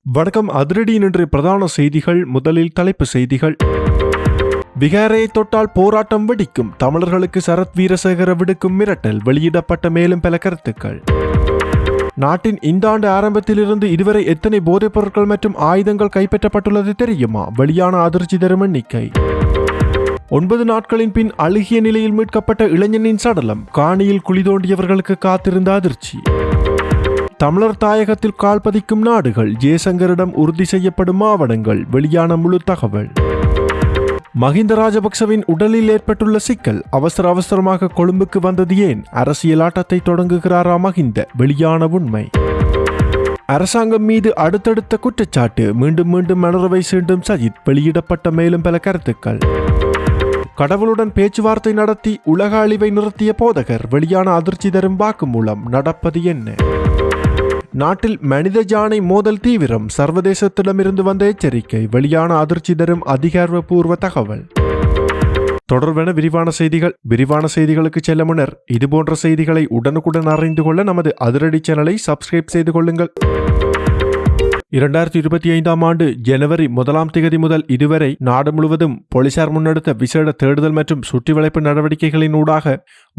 வணக்கம். அதிரடியின் இன்றைய பிரதான செய்திகள். முதலில் தலைப்பு செய்திகள். விகாரையை தொட்டால் போராட்டம் வெடிக்கும், தமிழர்களுக்கு சரத் வீரசேகர விடுக்கும் மிரட்டல், வெளியிடப்பட்ட மேலும் பல கருத்துக்கள். நாட்டின் இந்த ஆண்டு ஆரம்பத்திலிருந்து இதுவரை எத்தனை போதைப் பொருட்கள் மற்றும் ஆயுதங்கள் கைப்பற்றப்பட்டுள்ளது தெரியுமா? வெளியான அதிர்ச்சி தரும் எண்ணிக்கை. 9 நாட்களின் பின் அழுகிய நிலையில் மீட்கப்பட்ட இளைஞனின் சடலம், காணியில் குழி தோண்டியவர்களுக்கு காத்திருந்த அதிர்ச்சி. தமிழர் தாயகத்தில் கால்பதிக்கும் நாடுகள், ஜெயசங்கரிடம் உறுதி செய்யப்படும் ஆவணங்கள், வெளியான முழு தகவல். மஹிந்த ராஜபக்சவின் உடலில் ஏற்பட்டுள்ள சிக்கல், அவசரமாக கொழும்புக்கு வந்தது ஏன்? அரசியல் ஆட்டத்தை தொடங்குகிறாரா மஹிந்த? வெளியான உண்மை. அரசாங்கம் மீது அடுத்தடுத்த குற்றச்சாட்டு, மீண்டும் மனரவை சீண்டும் சஜித், வெளியிடப்பட்ட மேலும் பல கருத்துக்கள். கடவுளுடன் பேச்சுவார்த்தை நடத்தி உலக அழிவை நிறுத்திய போதகர், வெளியான அதிர்ச்சி தரும் வாக்குமூலம், நடப்பது என்ன? நாட்டில் மனித ஜானை மோதல் தீவிரம், சர்வதேசத்திடமிருந்து வந்த எச்சரிக்கை, வெளியான அதிர்ச்சி தரும் அதிகாரப்பூர்வ தகவல். தொடர்பான விரிவான செய்திகளுக்கு செல்ல முன்னர் இதுபோன்ற செய்திகளை உடனுக்குடன் அறிந்து கொள்ள நமது அதிரடி சேனலை சப்ஸ்கிரைப் செய்து கொள்ளுங்கள். 2025ஆம் ஆண்டு ஜனவரி 1ஆம் தேதி முதல் இதுவரை நாடு முழுவதும் போலீசார் முன்னெடுத்த விசேட தேடுதல் மற்றும் சுற்றிவளைப்பு நடவடிக்கைகளின் ஊடாக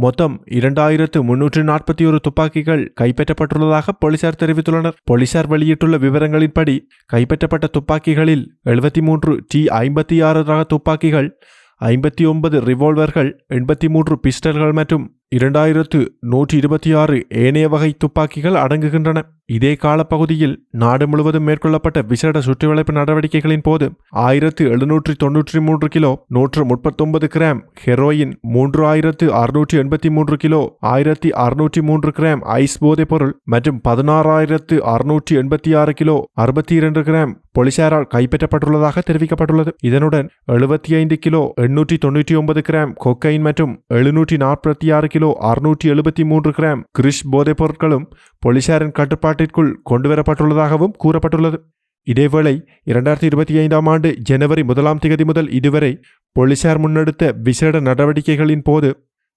மொத்தம் 2341 துப்பாக்கிகள் கைப்பற்றப்பட்டுள்ளதாக போலீசார் தெரிவித்துள்ளனர். போலீசார் வெளியிட்டுள்ள விவரங்களின்படி கைப்பற்றப்பட்ட துப்பாக்கிகளில் 73 T56 ரக துப்பாக்கிகள், 59 ரிவால்வர்கள், 83 பிஸ்டல்கள் மற்றும் 2126 ஏனைய வகை துப்பாக்கிகள் அடங்குகின்றன. இதே காலப்பகுதியில் நாடு முழுவதும் மேற்கொள்ளப்பட்ட விசேட சுற்றிவளைப்பு நடவடிக்கைகளின் போது 1793 kilo, 139 gram heroin, 3683 kilo, 1603 gram ice போதைப் பொருள் மற்றும் 16686 கிலோ, 62 கிராம் போலீசாரால் கைப்பற்றப்பட்டுள்ளதாக தெரிவிக்கப்பட்டுள்ளது. இதனுடன் 75 கிலோ, 899 கிராம் கொக்கைன் மற்றும் 746 கிலோ, 673 கிராம் கிரிஷ் போதைப் பொருட்களும் போலீசாரின் கட்டுப்பாட்டிற்குள் கொண்டுவரப்பட்டுள்ளதாகவும் கூறப்பட்டுள்ளது. இதேவேளை 2025ஆம் ஆண்டு ஜனவரி 1ஆம் தேதி முதல் இதுவரை போலீசார் முன்னெடுத்த விசேட நடவடிக்கைகளின் போது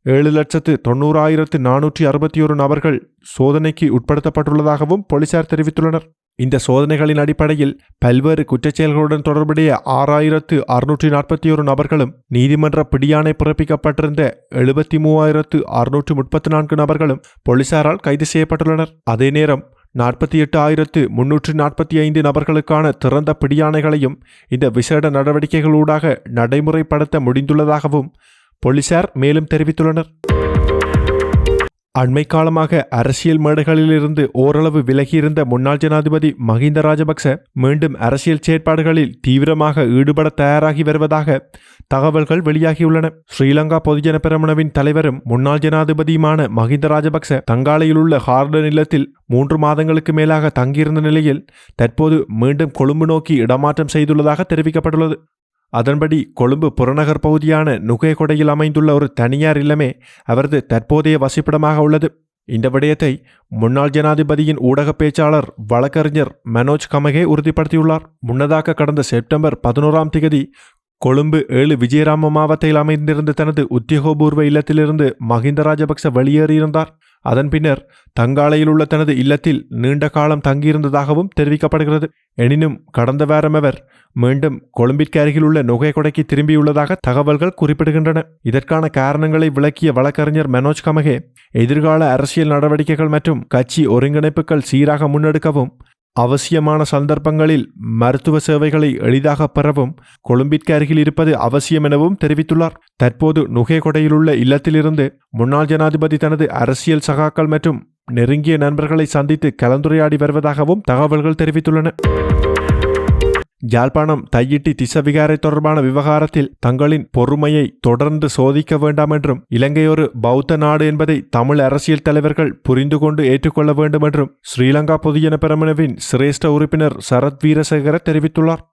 7,90,461 நபர்கள் சோதனைக்கு உட்படுத்தப்பட்டுள்ளதாகவும் போலீசார் தெரிவித்துள்ளனர். இந்த சோதனைகளின் அடிப்படையில் பல்வேறு குற்றச்செயல்களுடன் தொடர்புடைய 6,641 நபர்களும், நீதிமன்ற பிடியாணை பிறப்பிக்கப்பட்டிருந்த 73,634 நபர்களும் போலீசாரால் கைது செய்யப்பட்டுள்ளனர். அதே நேரம் 48,345 நபர்களுக்கான திறந்த பிடியாணைகளையும் இந்த விசேட நடவடிக்கைகளூடாக நடைமுறைப்படுத்த முடிந்துள்ளதாகவும் போலீசார் மேலும் தெரிவித்துள்ளனர். அண்மை காலமாக அரசியல் மேடைகளிலிருந்து ஓரளவு விலகியிருந்த முன்னாள் ஜனாதிபதி மஹிந்த ராஜபக்ச மீண்டும் அரசியல் செயற்பாடுகளில் தீவிரமாக ஈடுபட தயாராகி வருவதாக தகவல்கள் வெளியாகியுள்ளன. ஸ்ரீலங்கா பொதுஜன பெரமுனவின் தலைவரும் முன்னாள் ஜனாதிபதியுமான மஹிந்த ராஜபக்ச தங்காலையில் உள்ள ஹார்டன் இல்லத்தில் 3 மாதங்களுக்கு மேலாக தங்கியிருந்த நிலையில் தற்போது மீண்டும் கொழும்பு நோக்கி இடமாற்றம் செய்துள்ளதாக தெரிவிக்கப்பட்டுள்ளது. அதன்படி கொழும்பு புறநகர் பகுதியான நுகேகொடையில் அமைந்துள்ள ஒரு தனியார் இல்லமே அவரது தற்போதைய வசிப்பிடமாக உள்ளது. இந்த விடயத்தை முன்னாள் ஜனாதிபதியின் ஊடக பேச்சாளர் வழக்கறிஞர் மனோஜ் கமகே உறுதிப்படுத்தியுள்ளார். முன்னதாக கடந்த செப்டம்பர் 11ஆம் தேதி கொழும்பு 7 விஜயராம மாவட்டத்தில் அமைந்திருந்த தனது உத்தியோகபூர்வ இல்லத்திலிருந்து மஹிந்த ராஜபக்ச வெளியேறியிருந்தார். அதன் பின்னர் தங்காலையில் உள்ள தனது இல்லத்தில் நீண்ட காலம் தங்கியிருந்ததாகவும் தெரிவிக்கப்படுகிறது. எனினும் கடந்த வாரம் அவர் மீண்டும் கொழும்பிற்கு அருகில் உள்ள நுகேகொடைக்கு திரும்பியுள்ளதாக தகவல்கள் குறிப்பிடுகின்றன. இதற்கான காரணங்களை விளக்கிய வழக்கறிஞர் மனோஜ் கமகே, எதிர்கால அரசியல் நடவடிக்கைகள் மற்றும் கட்சி ஒருங்கிணைப்புகள் சீராக முன்னெடுக்கவும், அவசியமான சந்தர்ப்பங்களில் மருத்துவ சேவைகளை எளிதாக பெறவும் கொழும்பிற்கு அருகில் இருப்பது அவசியம் எனவும் தெரிவித்துள்ளார். தற்போது நுகேகொடையில் உள்ள இல்லத்திலிருந்து முன்னாள் ஜனாதிபதி தனது அரசியல் சகாக்கள் மற்றும் நெருங்கிய நண்பர்களை சந்தித்து கலந்துரையாடி வருவதாகவும் தகவல்கள் தெரிவித்துள்ளன. யாழ்ப்பாணம் தையிட்டி திசவிகாரை தொடர்பான விவகாரத்தில் தங்களின் பொறுமையை தொடர்ந்து சோதிக்க வேண்டாம் என்றும், இலங்கை ஒரு பௌத்த நாடு என்பதை தமிழ் அரசியல் தலைவர்கள் புரிந்து கொண்டு ஏற்றுக்கொள்ள வேண்டும் என்றும் ஸ்ரீலங்கா பொதுஜன பெரமுனவின் சிரேஷ்ட உறுப்பினர் சரத் வீரசேகர தெரிவித்துள்ளார்.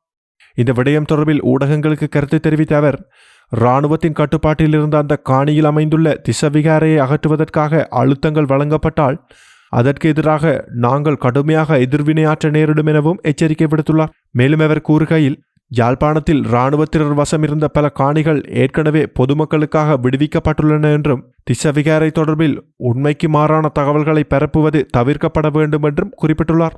இந்த விடயம் தொடர்பில் ஊடகங்களுக்கு கருத்து தெரிவித்த அவர், இராணுவத்தின் கட்டுப்பாட்டில் இருந்த அந்த காணியில் அமைந்துள்ள திசவிகாரையை அகற்றுவதற்காக அழுத்தங்கள் வழங்கப்பட்டால் அதற்கு எதிராக நாங்கள் கடுமையாக எதிர்வினையாற்ற நேரிடும் எனவும் எச்சரிக்கை விடுத்துள்ளார். மேலும் அவர் கூறுகையில், யாழ்ப்பாணத்தில் இராணுவத்தினர் வசம் இருந்த பல காணிகள் ஏற்கனவே பொதுமக்களுக்காக விடுவிக்கப்பட்டுள்ளன என்றும், திசவிகாரை தொடர்பில் உண்மைக்கு மாறான தகவல்களை பரப்புவது தவிர்க்கப்பட வேண்டும் என்றும் குறிப்பிட்டுள்ளார்.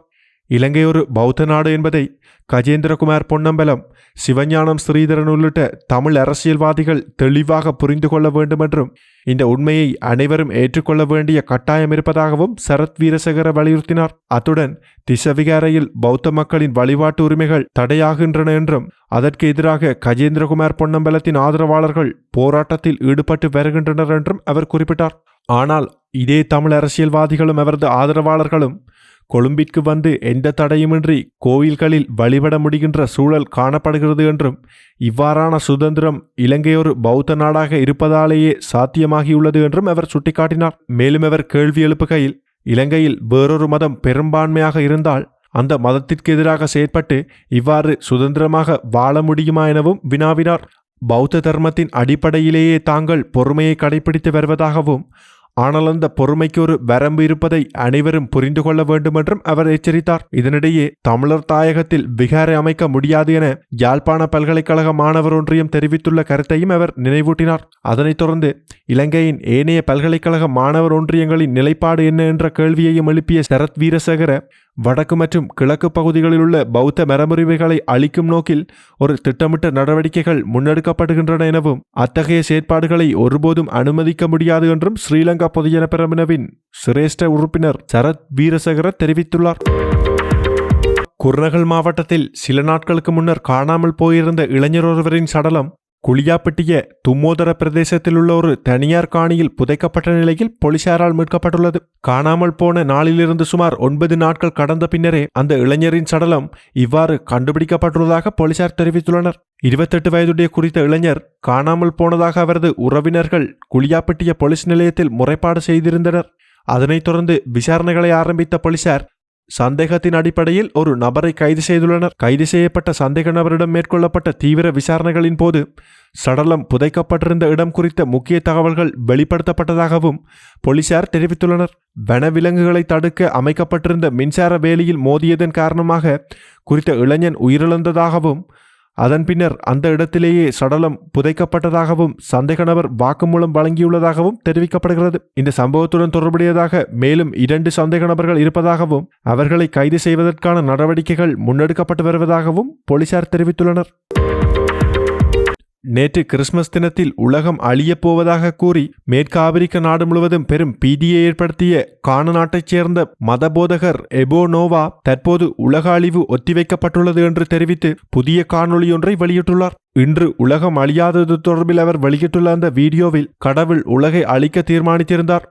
இலங்கை ஒரு பௌத்த நாடு என்பதை கஜேந்திரகுமார் பொன்னம்பலம், சிவஞானம் ஸ்ரீதரன் உள்ளிட்ட தமிழ் அரசியல்வாதிகள் தெளிவாக புரிந்து கொள்ள வேண்டும் என்றும் இந்த உண்மையை அனைவரும் ஏற்றுக்கொள்ள வேண்டிய கட்டாயம் இருப்பதாகவும் சரத் வீரசேகர வலியுறுத்தினார். அத்துடன் திசவிகாரையில் பௌத்த மக்களின் வழிபாட்டு உரிமைகள் தடையாகின்றன என்றும் அதற்கு எதிராக கஜேந்திரகுமார் பொன்னம்பலத்தின் ஆதரவாளர்கள் போராட்டத்தில் ஈடுபட்டு வருகின்றனர் என்றும் அவர் குறிப்பிட்டார். ஆனால் இதே தமிழ் அரசியல்வாதிகளும் அவரது ஆதரவாளர்களும் கொழும்பிற்கு வந்து எந்த தடையுமின்றி கோயில்களில் வழிபட முடிகின்ற சூழல் காணப்படுகிறது என்றும் இவ்வாறான சுதந்திரம் இலங்கை ஒரு பௌத்த நாடாக இருப்பதாலேயே சாத்தியமாகியுள்ளது என்றும் அவர் சுட்டிக்காட்டினார். மேலும் அவர் கேள்வி எழுப்புகையில், இலங்கையில் வேறொரு மதம் பெரும்பான்மையாக இருந்தால் அந்த மதத்திற்கு எதிராக செயற்பட்டு இவ்வாறு சுதந்திரமாக வாழ முடியுமா எனவும் வினாவினார். பௌத்த தர்மத்தின் அடிப்படையிலேயே தாங்கள் பொறுமையை கடைபிடித்து வருவதாகவும் ஆனால் அந்த பொறுமைக்கு ஒரு வரம்பு இருப்பதை அனைவரும் புரிந்து கொள்ள வேண்டும் என்றும் அவர் எச்சரித்தார். இதனிடையே தமிழர் தாயகத்தில் விகாரை அமைக்க முடியாது என யாழ்ப்பாண பல்கலைக்கழக மாணவர் ஒன்றியம் தெரிவித்துள்ள கருத்தையும் அவர் நினைவூட்டினார். அதனைத் தொடர்ந்து இலங்கையின் ஏனைய பல்கலைக்கழக மாணவர் ஒன்றியங்களின் நிலைப்பாடு என்ன என்ற கேள்வியையும் எழுப்பிய சரத் வீரசேகர, வடக்கு மற்றும் கிழக்கு பகுதிகளில் உள்ள பௌத்த மரபுரிமைகளை அளிக்கும் நோக்கில் ஒரு திட்டமிட்ட நடவடிக்கைகள் முன்னெடுக்கப்படுகின்றன எனவும் அத்தகைய செயற்பாடுகளை ஒருபோதும் அனுமதிக்க முடியாது என்றும் ஸ்ரீலங்கா பொதுஜன பெரமுனவின் சிரேஷ்ட உறுப்பினர் சரத் வீரசேகர தெரிவித்துள்ளார். குர்நகல் மாவட்டத்தில் சில நாட்களுக்கு முன்னர் காணாமல் போயிருந்த இளைஞர் ஒருவரின் சடலம் குளியாப்பிட்டிய தும்மோதர பிரதேசத்தில் உள்ள ஒரு தனியார் காணியில் புதைக்கப்பட்ட நிலையில் போலீசாரால் மீட்கப்பட்டுள்ளது. காணாமல் போன நாளிலிருந்து சுமார் 9 நாட்கள் கடந்த பின்னரே அந்த இளைஞரின் சடலம் இவ்வாறு கண்டுபிடிக்கப்பட்டுள்ளதாக போலீசார் தெரிவித்துள்ளனர். 28 வயதுடைய குறித்த இளைஞர் காணாமல் போனதாக அவரது உறவினர்கள் குளியாப்பிட்டிய போலீஸ் நிலையத்தில் முறைப்பாடு செய்திருந்தனர். அதனைத் தொடர்ந்து விசாரணைகளை ஆரம்பித்த போலீசார் சந்தேகத்தின் அடிப்படையில் ஒரு நபரை கைது செய்துள்ளனர். கைது செய்யப்பட்ட சந்தேக நபரிடம் மேற்கொள்ளப்பட்ட தீவிர விசாரணைகளின் போது சடலம் புதைக்கப்பட்டிருந்த இடம் குறித்த முக்கிய தகவல்கள் வெளிப்படுத்தப்பட்டதாகவும் போலீசார் தெரிவித்துள்ளனர். வனவிலங்குகளை தடுக்க அமைக்கப்பட்டிருந்த மின்சார வேலியில் மோதியதன் காரணமாக குறித்த இளைஞன் உயிரிழந்ததாகவும் அதன் பின்னர் அந்த இடத்திலேயே சடலம் புதைக்கப்பட்டதாகவும் சந்தேக நபர் வாக்குமூலம் வழங்கியுள்ளதாகவும் தெரிவிக்கப்படுகிறது. இந்த சம்பவத்துடன் தொடர்புடையதாக மேலும் 2 சந்தேக நபர்கள் இருப்பதாகவும் அவர்களை கைது செய்வதற்கான நடவடிக்கைகள் முன்னெடுக்கப்பட்டு வருவதாகவும் போலீசார் தெரிவித்துள்ளனர். நேற்று கிறிஸ்துமஸ் தினத்தில் உலகம் அழியப் போவதாக கூறி மேற்கு ஆப்பிரிக்க நாடு முழுவதும் பெரும் பீதியை ஏற்படுத்திய கானா நாட்டைச் சேர்ந்த மதபோதகர் எபோ நோவா தற்போது உலக அழிவு ஒத்திவைக்கப்பட்டுள்ளது என்று தெரிவித்து புதிய காணொளியொன்றை வெளியிட்டுள்ளார். இன்று உலகம் அழியாதது தொடர்பில் அவர் வெளியிட்டுள்ள அந்த வீடியோவில் கடவுள் உலகை அழிக்க தீர்மானித்திருந்தார்.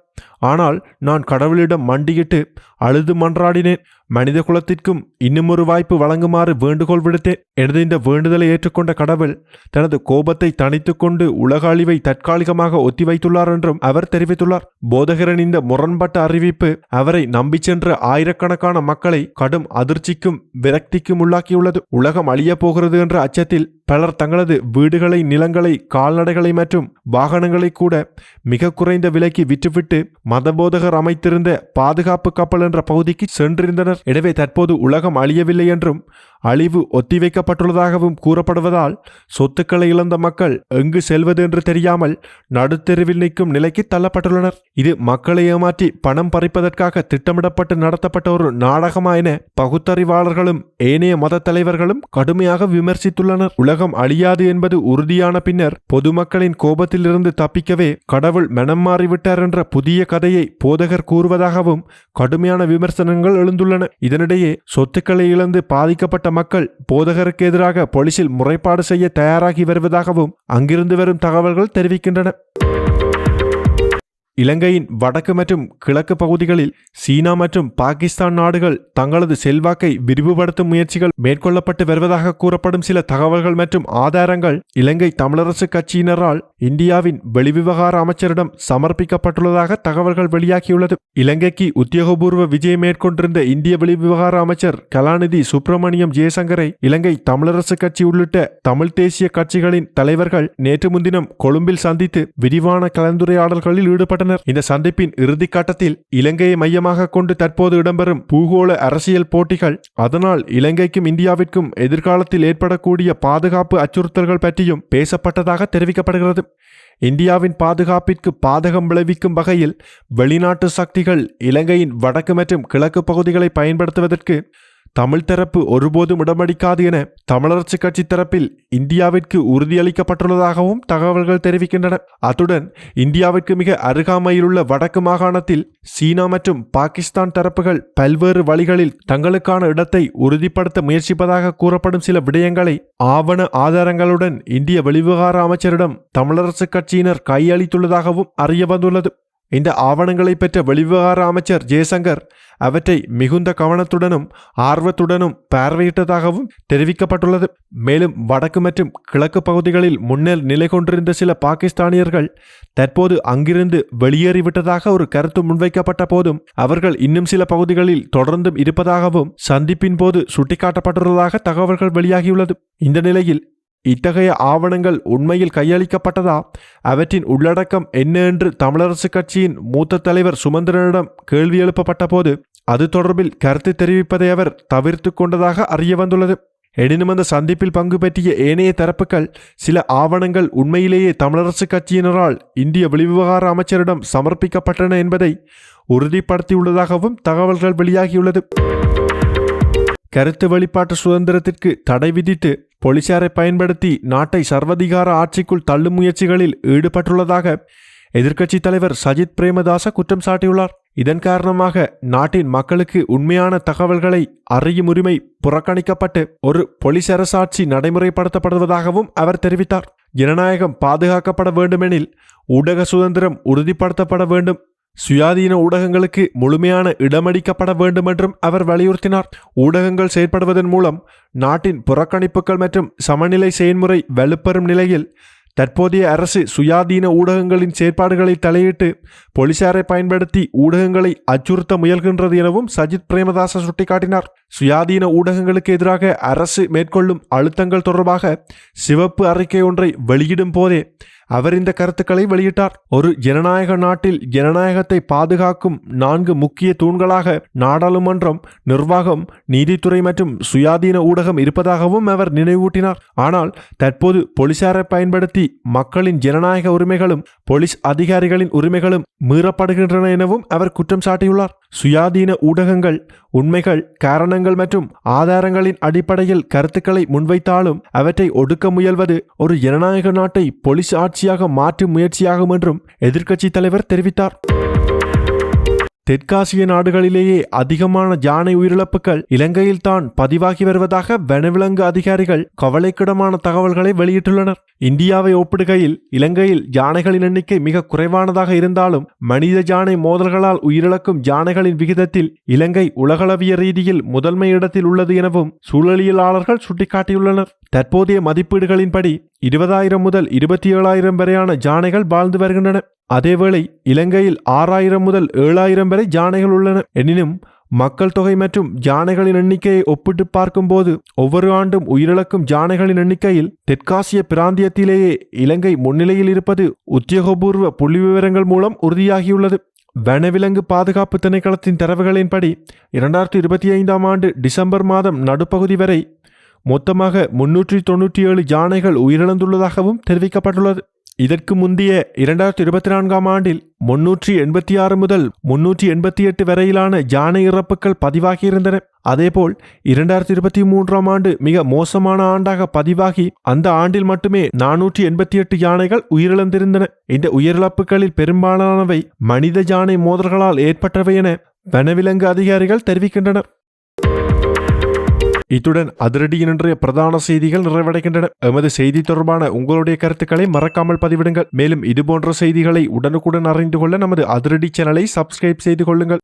ஆனால் நான் கடவுளிடம் மண்டியிட்டு அழுது மன்றாடினேன். மனித குலத்திற்கும் இன்னும் ஒரு வாய்ப்பு வழங்குமாறு வேண்டுகோள் விடுத்தேன். எனது இந்த வேண்டுதலை ஏற்றுக்கொண்ட கடவுள் தனது கோபத்தை தணித்து கொண்டு உலக அழிவை தற்காலிகமாக ஒத்திவைத்துள்ளார் என்றும் அவர் தெரிவித்துள்ளார். போதகரின் இந்த முரண்பட்ட அறிவிப்பு அவரை நம்பி சென்ற ஆயிரக்கணக்கான மக்களை கடும் அதிர்ச்சிக்கும் விரக்திக்கும் உள்ளாக்கியுள்ளது. உலகம் அழியப் போகிறது என்ற அச்சத்தில் பலர் தங்களது வீடுகளை, நிலங்களை, கால்நடைகளை மற்றும் வாகனங்களை கூட மிக குறைந்த விலைக்கு விற்றுவிட்டு மதபோதகர் அமைத்திருந்த பாதுகாப்பு கப்பல் என்ற பகுதிக்கு சென்றிருந்தனர். எனவே தற்போது உலகம் அழியவில்லை என்றும் அழிவு ஒத்திவைக்கப்பட்டுள்ளதாகவும் கூறப்படுவதால் சொத்துக்களை இழந்த மக்கள் எங்கு செல்வது என்று தெரியாமல் நடுத்தெருவில் நிற்கும் நிலைக்கு தள்ளப்பட்டுள்ளனர். இது மக்களை ஏமாற்றி பணம் பறிப்பதற்காக திட்டமிடப்பட்டு நடத்தப்பட்ட ஒரு நாடகமா என பகுத்தறிவாளர்களும் ஏனைய மத தலைவர்களும் கடுமையாக விமர்சித்துள்ளனர். உலகம் அழியாது என்பது உறுதியான பின்னர் பொதுமக்களின் கோபத்திலிருந்து தப்பிக்கவே கடவுள் மனம் மாறிவிட்டார் என்ற புதிய கதையை போதகர் கூறுவதாகவும் கடுமையான விமர்சனங்கள் எழுந்துள்ளன. இதனிடையே சொத்துக்களை இழந்து பாதிக்கப்பட்ட மக்கள் போதகருக்கு எதிராக போலீசில் முறைப்பாடு செய்ய தயாராகி வருவதாகவும் அங்கிருந்து வரும் தகவல்கள் தெரிவிக்கின்றன. இலங்கையின் வடக்கு மற்றும் கிழக்கு பகுதிகளில் சீனா மற்றும் பாகிஸ்தான் நாடுகள் தங்களது செல்வாக்கை விரிவுபடுத்தும் முயற்சிகள் மேற்கொள்ளப்பட்டு வருவதாக கூறப்படும் சில தகவல்கள் மற்றும் ஆதாரங்கள் இலங்கை தமிழரசு கட்சியினரால் இந்தியாவின் வெளிவிவகார அமைச்சரிடம் சமர்ப்பிக்கப்பட்டுள்ளதாக தகவல்கள் வெளியாகியுள்ளது. இலங்கைக்கு உத்தியோகபூர்வ விஜயம் மேற்கொண்டிருந்த இந்திய வெளிவிவகார அமைச்சர் கலாநிதி சுப்பிரமணியம் ஜெயசங்கரை இலங்கை தமிழரசு கட்சி உள்ளிட்ட தமிழ் தேசிய கட்சிகளின் தலைவர்கள் நேற்று முன்தினம் கொழும்பில் சந்தித்து விரிவான கலந்துரையாடல்களில் ஈடுபட்டனர். இந்த சந்திப்பின் இறுதி கட்டத்தில் இலங்கையை மையமாக கொண்டு தற்போது இடம்பெறும் பூகோள அரசியல் போட்டிகள், அதனால் இலங்கைக்கும் இந்தியாவிற்கும் எதிர்காலத்தில் ஏற்படக்கூடிய பாதுகாப்பு அச்சுறுத்தல்கள் பற்றியும் பேசப்பட்டதாக தெரிவிக்கப்படுகிறது. இந்தியாவின் பாதுகாப்பிற்கு பாதகம் விளைவிக்கும் வகையில் வெளிநாட்டு சக்திகள் இலங்கையின் வடக்கு மற்றும் கிழக்கு பகுதிகளை பயன்படுத்துவதற்கு தமிழ் தரப்பு ஒருபோதும் இடமளிக்காது என தமிழரசுக் கட்சி தரப்பில் இந்தியாவிற்கு உறுதியளிக்கப்பட்டுள்ளதாகவும் தகவல்கள் தெரிவிக்கின்றன. அத்துடன் இந்தியாவிற்கு மிக அருகாமையிலுள்ள வடக்கு மாகாணத்தில் சீனா மற்றும் பாகிஸ்தான் தரப்புகள் பல்வேறு வழிகளில் தங்களுக்கான இடத்தை உறுதிப்படுத்த முயற்சிப்பதாக கூறப்படும் சில விடயங்களை ஆவண ஆதாரங்களுடன் இந்திய வெளிவிவகார அமைச்சரிடம் தமிழரசுக் கட்சியினர் கையளித்துள்ளதாகவும் அறிய வந்துள்ளது. இந்த ஆவணங்களை பெற்ற வெளிவிவகார அமைச்சர் ஜெய்சங்கர் அவற்றை மிகுந்த கவனத்துடனும் ஆர்வத்துடனும் பார்வையிட்டதாகவும் தெரிவிக்கப்பட்டுள்ளது. மேலும் வடக்கு மற்றும் கிழக்கு பகுதிகளில் முன்னர் நிலை கொண்டிருந்த சில பாகிஸ்தானியர்கள் தற்போது அங்கிருந்து வெளியேறிவிட்டதாக ஒரு கருத்து முன்வைக்கப்பட்ட போதும் அவர்கள் இன்னும் சில பகுதிகளில் தொடர்ந்தும் இருப்பதாகவும் சந்திப்பின் போது சுட்டிக்காட்டப்பட்டுள்ளதாக தகவல்கள் வெளியாகியுள்ளது. இந்த நிலையில் இத்தகைய ஆவணங்கள் உண்மையில் கையளிக்கப்பட்டதா, அவற்றின் உள்ளடக்கம் என்ன என்று தமிழரசுக் கட்சியின் மூத்த தலைவர் சுமந்திரனிடம் கேள்வி எழுப்பப்பட்ட போது அது தொடர்பில் கருத்து தெரிவிப்பதை அவர் தவிர்த்து கொண்டதாக அறிய வந்துள்ளது. எனினும் அந்த சந்திப்பில் பங்கு பெற்றிய ஏனைய தரப்புகள் சில ஆவணங்கள் உண்மையிலேயே தமிழரசுக் கட்சியினரால் இந்திய வெளிவிவகார அமைச்சரிடம் சமர்ப்பிக்கப்பட்டன என்பதை உறுதிப்படுத்தியுள்ளதாகவும் தகவல்கள் வெளியாகியுள்ளது. கருத்து வெளிப்பாட்டு சுதந்திரத்திற்கு தடை விதித்து போலீசாரை பயன்படுத்தி நாட்டை சர்வதிகார ஆட்சிக்குள் தள்ளும் முயற்சிகளில் ஈடுபட்டுள்ளதாக எதிர்க்கட்சித் தலைவர் சஜித் பிரேமதாச குற்றம் சாட்டியுள்ளார். இதன் காரணமாக நாட்டின் மக்களுக்கு உண்மையான தகவல்களை அறியும் உரிமை புறக்கணிக்கப்பட்டு ஒரு போலீஸ் அரசாட்சி நடைமுறைப்படுத்தப்படுவதாகவும் அவர் தெரிவித்தார். ஜனநாயகம் பாதுகாக்கப்பட வேண்டுமெனில் ஊடக சுதந்திரம் உறுதிப்படுத்தப்பட வேண்டும், சுயாதீன ஊடகங்களுக்கு முழுமையான இடமளிக்கப்பட வேண்டும் என்றும் அவர் வலியுறுத்தினார். ஊடகங்கள் செயற்படுவதன் மூலம் நாட்டின் புறக்கணிப்புகள் மற்றும் சமநிலை செயல்முறை வலுப்பெறும் நிலையில் தற்போதைய அரசு சுயாதீன ஊடகங்களின் செயற்பாடுகளை தலையிட்டு போலீசாரை பயன்படுத்தி ஊடகங்களை அச்சுறுத்த முயல்கின்றது எனவும் சஜித் பிரேமதாச சுட்டிக்காட்டினார். சுயாதீன ஊடகங்களுக்கு எதிராக அரசு மேற்கொள்ளும் அழுத்தங்கள் தொடர்பாக சிவப்பு அறிக்கை ஒன்றை வெளியிடும் போதே அவர் இந்த கருத்துக்களை வெளியிட்டார். ஒரு ஜனநாயக நாட்டில் ஜனநாயகத்தை பாதுகாக்கும் 4 முக்கிய தூண்களாக நாடாளுமன்றம், நிர்வாகம், நீதித்துறை மற்றும் சுயாதீன ஊடகம் இருப்பதாகவும் அவர் நினைவூட்டினார். ஆனால் தற்போது போலீசாரை பயன்படுத்தி மக்களின் ஜனநாயக உரிமைகளும் போலீஸ் அதிகாரிகளின் உரிமைகளும் மீறப்படுகின்றன எனவும் அவர் குற்றம் சாட்டியுள்ளார். சுயாதீன ஊடகங்கள் உண்மைகள், காரணங்கள் மற்றும் ஆதாரங்களின் அடிப்படையில் கருத்துக்களை முன்வைத்தாலும் அவற்றை ஒடுக்க முயல்வது ஒரு ஜனநாயக நாட்டை போலீஸ் ஆட்சியாக மாற்றும் முயற்சியாகும் என்றும் எதிர்க்கட்சி தலைவர் தெரிவித்தார். தெற்காசிய நாடுகளிலேயே அதிகமான யானை உயிரிழப்புகள் இலங்கையில் தான் பதிவாகி வருவதாக வனவிலங்கு அதிகாரிகள் கவலைக்கிடமான தகவல்களை வெளியிட்டுள்ளனர். இந்தியாவை ஒப்பிடுகையில் இலங்கையில் யானைகளின் எண்ணிக்கை மிக குறைவானதாக இருந்தாலும் மனித யானை மோதல்களால் உயிரிழக்கும் யானைகளின் விகிதத்தில் இலங்கை உலகளவிய ரீதியில் முதன்மை இடத்தில் உள்ளது எனவும் சூழலியலாளர்கள் சுட்டிக்காட்டியுள்ளனர். தற்போதைய மதிப்பீடுகளின்படி 20,000 முதல் 27,000 வரையான யானைகள் வாழ்ந்து வருகின்றன. அதேவேளை இலங்கையில் 6,000 முதல் 7,000 வரை யானைகள் உள்ளன. எனினும் மக்கள் தொகை மற்றும் யானைகளின் எண்ணிக்கையை ஒப்பிட்டு பார்க்கும்போது ஒவ்வொரு ஆண்டும் உயிரிழக்கும் யானைகளின் எண்ணிக்கையில் தெற்காசிய பிராந்தியத்திலேயே இலங்கை முன்னிலையில் இருப்பது உத்தியோகபூர்வ புள்ளிவிவரங்கள் மூலம் உறுதியாகியுள்ளது. வனவிலங்கு பாதுகாப்பு திணைக்களத்தின் தரவுகளின்படி 2025 ஆண்டு டிசம்பர் மாதம் நடுப்பகுதி வரை மொத்தமாக 397 யானைகள் உயிரிழந்துள்ளதாகவும் தெரிவிக்கப்பட்டுள்ளது. இதற்கு முந்தைய 2024 ஆண்டில் 386 முதல் 388 வரையிலான யானை இறப்புகள் பதிவாகியிருந்தன. அதேபோல் 2023 ஆண்டு மிக மோசமான ஆண்டாக பதிவாகி அந்த ஆண்டில் மட்டுமே 488 யானைகள் உயிரிழந்திருந்தன. இந்த உயிரிழப்புகளில் பெரும்பாலானவை மனித யானை மோதல்களால் ஏற்பட்டவை என வனவிலங்கு அதிகாரிகள் தெரிவிக்கின்றனர். இத்துடன் அதிரடியின் இன்றைய பிரதான செய்திகள் நிறைவடைகின்றன. எமது செய்தி தொடர்பான உங்களுடைய கருத்துக்களை மறக்காமல் பதிவிடுங்கள். மேலும் இதுபோன்ற செய்திகளை உடனுக்குடன் அறிந்து கொள்ள நமது அதிரடி சேனலை சப்ஸ்கிரைப் செய்து கொள்ளுங்கள்.